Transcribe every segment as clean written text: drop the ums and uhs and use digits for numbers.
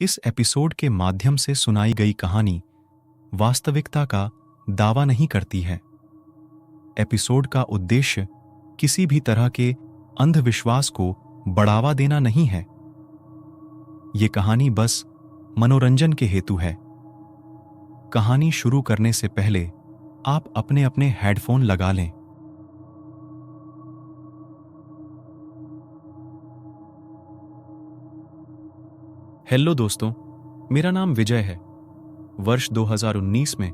इस एपिसोड के माध्यम से सुनाई गई कहानी वास्तविकता का दावा नहीं करती है। एपिसोड का उद्देश्य किसी भी तरह के अंधविश्वास को बढ़ावा देना नहीं है। ये कहानी बस मनोरंजन के हेतु है। कहानी शुरू करने से पहले आप अपने अपने हेडफोन लगा लें। हेलो दोस्तों, मेरा नाम विजय है। वर्ष 2019 में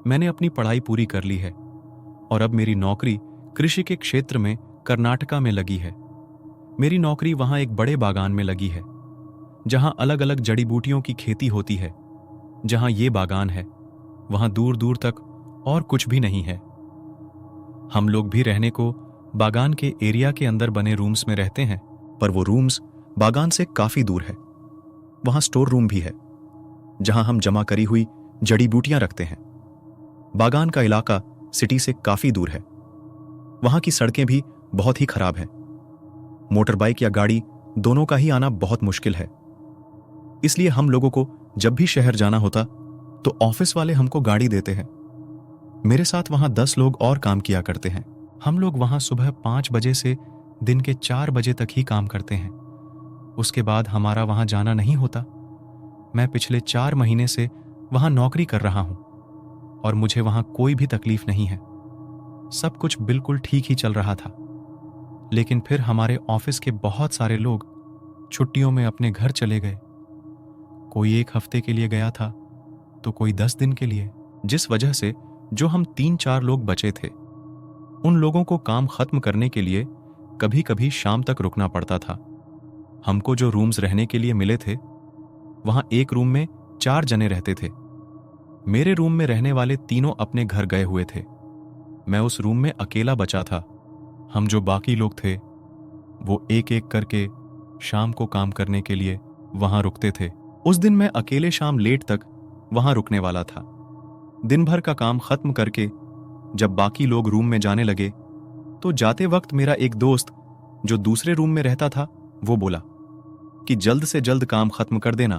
मैंने अपनी पढ़ाई पूरी कर ली है और अब मेरी नौकरी कृषि के क्षेत्र में कर्नाटका में लगी है। मेरी नौकरी वहां एक बड़े बागान में लगी है, जहां अलग अलग जड़ी बूटियों की खेती होती है। जहां ये बागान है, वहां दूर दूर तक और कुछ भी नहीं है। हम लोग भी रहने को बागान के एरिया के अंदर बने रूम्स में रहते हैं, पर वो रूम्स बागान से काफी दूर है। वहां स्टोर रूम भी है, जहां हम जमा करी हुई जड़ी बूटियां रखते हैं। बागान का इलाका सिटी से काफी दूर है। वहां की सड़कें भी बहुत ही खराब हैं। मोटर बाइक या गाड़ी दोनों का ही आना बहुत मुश्किल है। इसलिए हम लोगों को जब भी शहर जाना होता तो ऑफिस वाले हमको गाड़ी देते हैं। मेरे साथ वहां 10 लोग और काम किया करते हैं। हम लोग वहां सुबह 5 बजे से दिन के 4 बजे तक ही काम करते हैं। उसके बाद हमारा वहां जाना नहीं होता। मैं पिछले 4 महीने से वहां नौकरी कर रहा हूं और मुझे वहां कोई भी तकलीफ नहीं है। सब कुछ बिल्कुल ठीक ही चल रहा था। लेकिन फिर हमारे ऑफिस के बहुत सारे लोग छुट्टियों में अपने घर चले गए। कोई 1 हफ्ते के लिए गया था तो कोई 10 दिन के लिए, जिस वजह से जो हम 3-4 लोग बचे थे, उन लोगों को काम खत्म करने के लिए कभी कभी शाम तक रुकना पड़ता था। हमको जो रूम्स रहने के लिए मिले थे, वहां एक रूम में 4 जने रहते थे। मेरे रूम में रहने वाले तीनों अपने घर गए हुए थे। मैं उस रूम में अकेला बचा था। हम जो बाकी लोग थे वो एक एक करके शाम को काम करने के लिए वहां रुकते थे। उस दिन मैं अकेले शाम लेट तक वहां रुकने वाला था। दिन भर का काम खत्म करके जब बाकी लोग रूम में जाने लगे तो जाते वक्त मेरा एक दोस्त जो दूसरे रूम में रहता था वो बोला कि जल्द से जल्द काम खत्म कर देना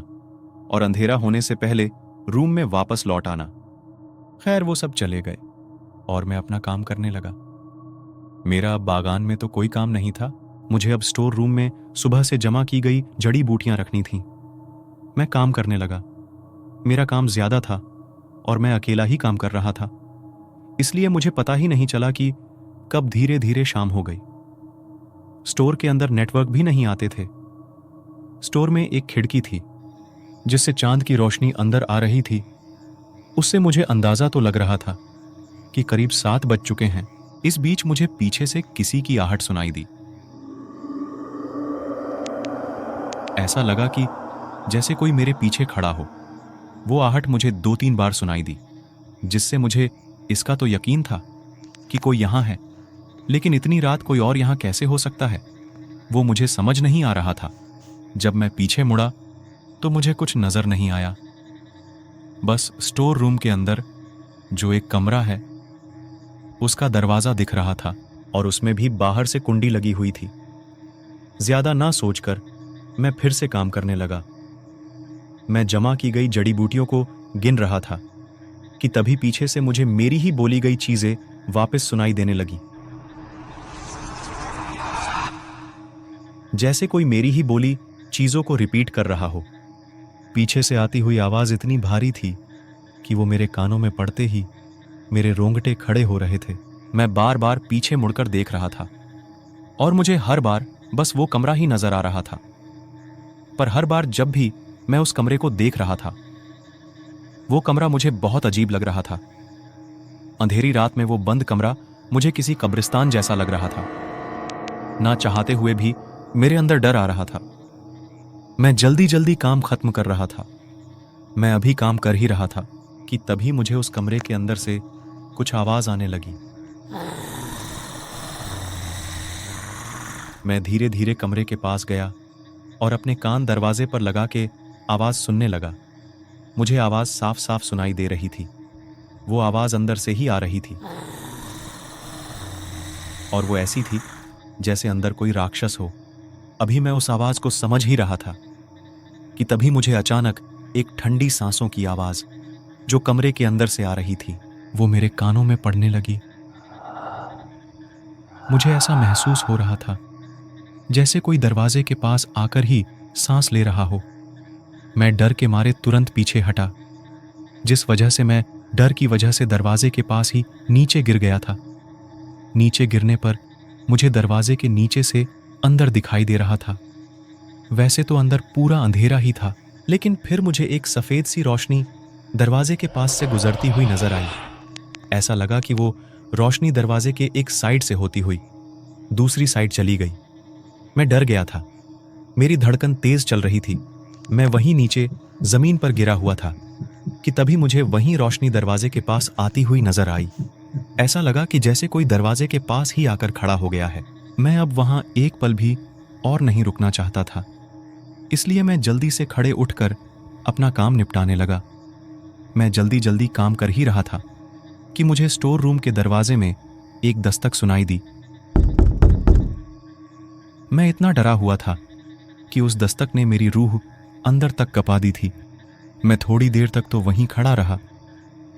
और अंधेरा होने से पहले रूम में वापस लौट आना। खैर, वो सब चले गए और मैं अपना काम करने लगा। मेरा अब बागान में तो कोई काम नहीं था। मुझे अब स्टोर रूम में सुबह से जमा की गई जड़ी बूटियां रखनी थीं। मैं काम करने लगा। मेरा काम ज्यादा था और मैं अकेला ही काम कर रहा था, इसलिए मुझे पता ही नहीं चला कि कब धीरे धीरे शाम हो गई। स्टोर के अंदर नेटवर्क भी नहीं आते थे। स्टोर में एक खिड़की थी जिससे चांद की रोशनी अंदर आ रही थी। उससे मुझे अंदाजा तो लग रहा था कि करीब 7 बज चुके हैं। इस बीच मुझे पीछे से किसी की आहट सुनाई दी। ऐसा लगा कि जैसे कोई मेरे पीछे खड़ा हो। वो आहट मुझे 2-3 बार सुनाई दी, जिससे मुझे इसका तो यकीन था कि कोई यहां है, लेकिन इतनी रात कोई और यहां कैसे हो सकता है, वो मुझे समझ नहीं आ रहा था। जब मैं पीछे मुड़ा तो मुझे कुछ नजर नहीं आया। बस स्टोर रूम के अंदर जो एक कमरा है उसका दरवाजा दिख रहा था और उसमें भी बाहर से कुंडी लगी हुई थी। ज्यादा ना सोचकर मैं फिर से काम करने लगा। मैं जमा की गई जड़ी बूटियों को गिन रहा था कि तभी पीछे से मुझे मेरी ही बोली गई चीजें वापस सुनाई देने लगी। जैसे कोई मेरी ही बोली चीजों को रिपीट कर रहा हो। पीछे से आती हुई आवाज इतनी भारी थी कि वो मेरे कानों में पड़ते ही मेरे रोंगटे खड़े हो रहे थे। मैं बार बार पीछे मुड़कर देख रहा था और मुझे हर बार बस वो कमरा ही नजर आ रहा था। पर हर बार जब भी मैं उस कमरे को देख रहा था, वो कमरा मुझे बहुत अजीब लग रहा था। अंधेरी रात में वो बंद कमरा मुझे किसी कब्रिस्तान जैसा लग रहा था। ना चाहते हुए भी मेरे अंदर डर आ रहा था। मैं जल्दी जल्दी काम खत्म कर रहा था। मैं अभी काम कर ही रहा था कि तभी मुझे उस कमरे के अंदर से कुछ आवाज आने लगी। मैं धीरे धीरे कमरे के पास गया और अपने कान दरवाजे पर लगा के आवाज सुनने लगा। मुझे आवाज साफ साफ सुनाई दे रही थी। वो आवाज अंदर से ही आ रही थी और वो ऐसी थी जैसे अंदर कोई राक्षस हो। अभी मैं उस आवाज को समझ ही रहा था। कि तभी मुझे अचानक एक ठंडी सांसों की आवाज जो कमरे के अंदर से आ रही थी वो मेरे कानों में पड़ने लगी। मुझे ऐसा महसूस हो रहा था जैसे कोई दरवाजे के पास आकर ही सांस ले रहा हो। मैं डर के मारे तुरंत पीछे हटा, जिस वजह से मैं डर की वजह से दरवाजे के पास ही नीचे गिर गया था। नीचे गिरने पर मुझे दरवाजे के नीचे से अंदर दिखाई दे रहा था। वैसे तो अंदर पूरा अंधेरा ही था, लेकिन फिर मुझे एक सफेद सी रोशनी दरवाजे के पास से गुजरती हुई नजर आई। ऐसा लगा कि वो रोशनी दरवाजे के एक साइड से होती हुई दूसरी साइड चली गई। मैं डर गया था, मेरी धड़कन तेज चल रही थी। मैं वहीं नीचे जमीन पर गिरा हुआ था कि तभी मुझे वहीं रोशनी दरवाजे के पास आती हुई नजर आई। ऐसा लगा कि जैसे कोई दरवाजे के पास ही आकर खड़ा हो गया है। मैं अब वहां एक पल भी और नहीं रुकना चाहता था, इसलिए मैं जल्दी से खड़े उठकर अपना काम निपटाने लगा। मैं जल्दी जल्दी काम कर ही रहा था कि मुझे स्टोर रूम के दरवाजे में एक दस्तक सुनाई दी। मैं इतना डरा हुआ था कि उस दस्तक ने मेरी रूह अंदर तक कपा दी थी। मैं थोड़ी देर तक तो वहीं खड़ा रहा,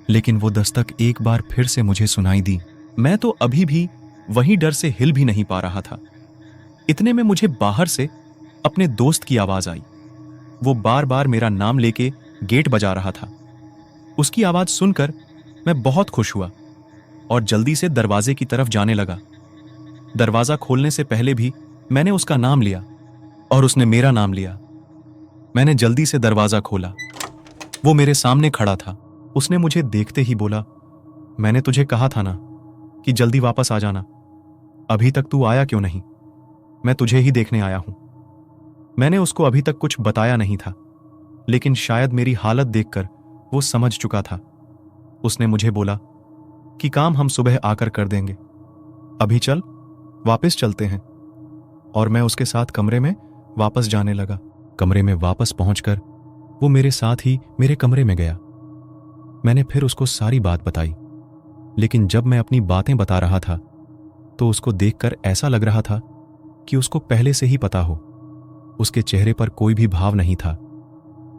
लेकिन वो दस्तक एक बार फिर से मुझे सुनाई दी। मैं तो अभी भी वहीं डर से हिल भी नहीं पा रहा था। इतने में मुझे बाहर से अपने दोस्त की आवाज आई। वो बार बार मेरा नाम लेके गेट बजा रहा था। उसकी आवाज सुनकर मैं बहुत खुश हुआ और जल्दी से दरवाजे की तरफ जाने लगा। दरवाजा खोलने से पहले भी मैंने उसका नाम लिया और उसने मेरा नाम लिया। मैंने जल्दी से दरवाजा खोला। वो मेरे सामने खड़ा था। उसने मुझे देखते ही बोला, मैंने तुझे कहा था ना कि जल्दी वापस आ जाना। अभी तक तू आया क्यों नहीं? मैं तुझे ही देखने आया हूं। मैंने उसको अभी तक कुछ बताया नहीं था, लेकिन शायद मेरी हालत देखकर वो समझ चुका था। उसने मुझे बोला कि काम हम सुबह आकर कर देंगे, अभी चल वापस चलते हैं। और मैं उसके साथ कमरे में वापस जाने लगा। कमरे में वापस पहुंचकर वो मेरे साथ ही मेरे कमरे में गया। मैंने फिर उसको सारी बात बताई, लेकिन जब मैं अपनी बातें बता रहा था तो उसको देखकर ऐसा लग रहा था कि उसको पहले से ही पता हो। उसके चेहरे पर कोई भी भाव नहीं था।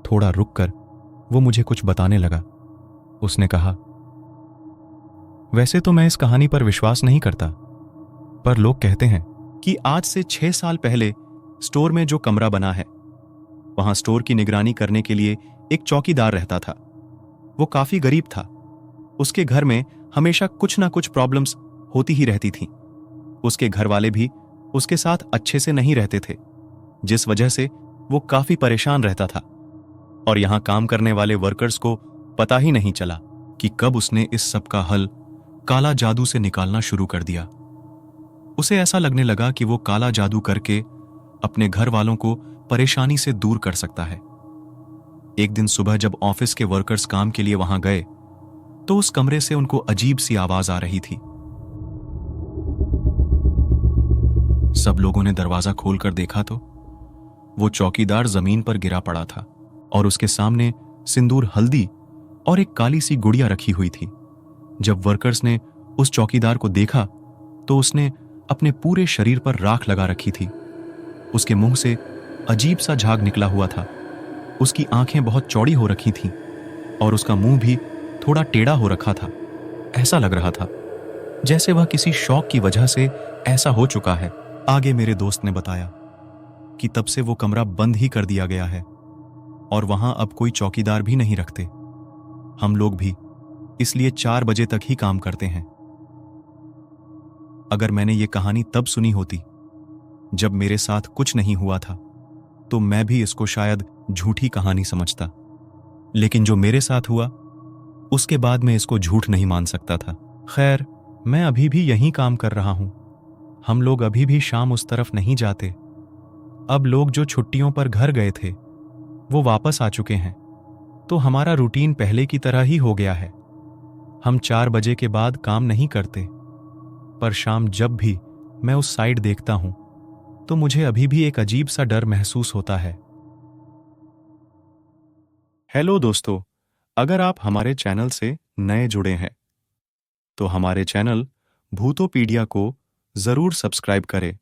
थोड़ा रुककर वो मुझे कुछ बताने लगा। उसने कहा, वैसे तो मैं इस कहानी पर विश्वास नहीं करता, पर लोग कहते हैं कि आज से 6 साल पहले स्टोर में जो कमरा बना है, वहां स्टोर की निगरानी करने के लिए एक चौकीदार रहता था। वो काफी गरीब था। उसके घर में हमेशा कुछ ना कुछ प्रॉब्लम्स होती ही रहती थीं। उसके घर वाले भी उसके साथ अच्छे से नहीं रहते थे, जिस वजह से वो काफी परेशान रहता था। और यहां काम करने वाले वर्कर्स को पता ही नहीं चला कि कब उसने इस सब का हल काला जादू से निकालना शुरू कर दिया। उसे ऐसा लगने लगा कि वो काला जादू करके अपने घर वालों को परेशानी से दूर कर सकता है। एक दिन सुबह जब ऑफिस के वर्कर्स काम के लिए वहां गए तो उस कमरे से उनको अजीब सी आवाज आ रही थी। सब लोगों ने दरवाजा खोलकर देखा तो वो चौकीदार जमीन पर गिरा पड़ा था और उसके सामने सिंदूर, हल्दी और एक काली सी गुड़िया रखी हुई थी। जब वर्कर्स ने उस चौकीदार को देखा तो उसने अपने पूरे शरीर पर राख लगा रखी थी। उसके मुंह से अजीब सा झाग निकला हुआ था। उसकी आंखें बहुत चौड़ी हो रखी थीं और उसका मुंह भी थोड़ा टेढ़ा हो रखा था। ऐसा लग रहा था जैसे वह किसी शौक की वजह से ऐसा हो चुका है। आगे मेरे दोस्त ने बताया कि तब से वो कमरा बंद ही कर दिया गया है और वहां अब कोई चौकीदार भी नहीं रखते। हम लोग भी इसलिए 4 बजे तक ही काम करते हैं। अगर मैंने ये कहानी तब सुनी होती जब मेरे साथ कुछ नहीं हुआ था तो मैं भी इसको शायद झूठी कहानी समझता, लेकिन जो मेरे साथ हुआ उसके बाद मैं इसको झूठ नहीं मान सकता था। खैर, मैं अभी भी यहीं काम कर रहा हूं। हम लोग अभी भी शाम उस तरफ नहीं जाते। अब लोग जो छुट्टियों पर घर गए थे वो वापस आ चुके हैं, तो हमारा रूटीन पहले की तरह ही हो गया है। हम 4 बजे के बाद काम नहीं करते, पर शाम जब भी मैं उस साइड देखता हूं तो मुझे अभी भी एक अजीब सा डर महसूस होता है। हेलो दोस्तों, अगर आप हमारे चैनल से नए जुड़े हैं तो हमारे चैनल भूतोपीडिया को जरूर सब्सक्राइब करें